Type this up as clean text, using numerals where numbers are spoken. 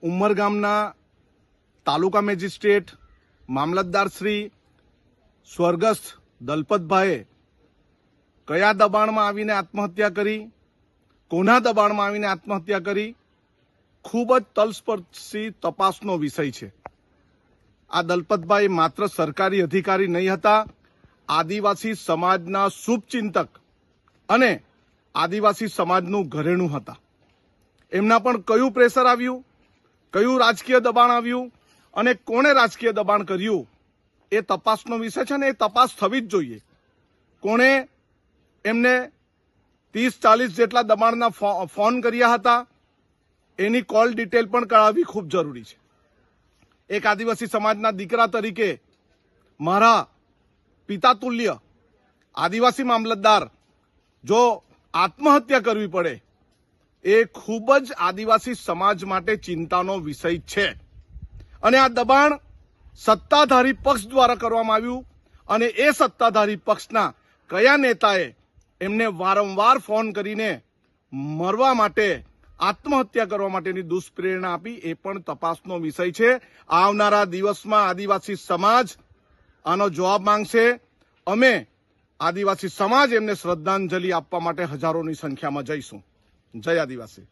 ઉમરગામના તાલુકા magistrate મામલતદાર શ્રી સ્વર્ગસ્થ દલપતભાઈએ કયા દબાણમાં આવીને આત્મહત્યા કરી, કોના દબાણમાં આવીને આત્મહત્યા કરી, ખૂબ જ તલસ્પર્શી તપાસનો વિષય છે. આ દલપતભાઈ માત્ર સરકારી અધિકારી નહીં હતા, આદિવાસી સમાજના શુભચિંતક અને આદિવાસી સમાજનું ઘરેણું હતા. એમના પણ કયું પ્રેશર આવ્યું, કયું રાજકીય દબાણ આવ્યું અને કોણે રાજકીય દબાણ કર્યું એ તપાસનો વિષય છે ને એ તપાસ થવી જ જોઈએ. કોણે એમને 30-40 જેટલા દબાણના ફોન કર્યા હતા એની કોલ ડિટેલ પણ કરાવવી ખૂબ જરૂરી છે. એક આદિવાસી સમાજના દીકરા તરીકે મારા પિતાતુલ્ય આદિવાસી મામલતદાર જો આત્મહત્યા કરવી પડે એ ખૂબ જ આદિવાસી સમાજ માટે ચિંતાનો વિષય છે. અને આ દબાણ સત્તાધારી પક્ષ દ્વારા કરવામાં આવ્યું અને એ સત્તાધારી પક્ષના કયા નેતાએ એમને વારંવાર ફોન કરીને મરવા માટે, આત્મહત્યા કરવા માટેની દુષ્પ્રેરણા આપી એ પણ તપાસનો વિષય છે. આવનારા દિવસમાં આદિવાસી સમાજ આનો જવાબ માંગશે. અમે આદિવાસી સમાજ એમને શ્રદ્ધાંજલિ આપવા માટે હજારોની સંખ્યામાં જઈશું. જય આદિવાસી.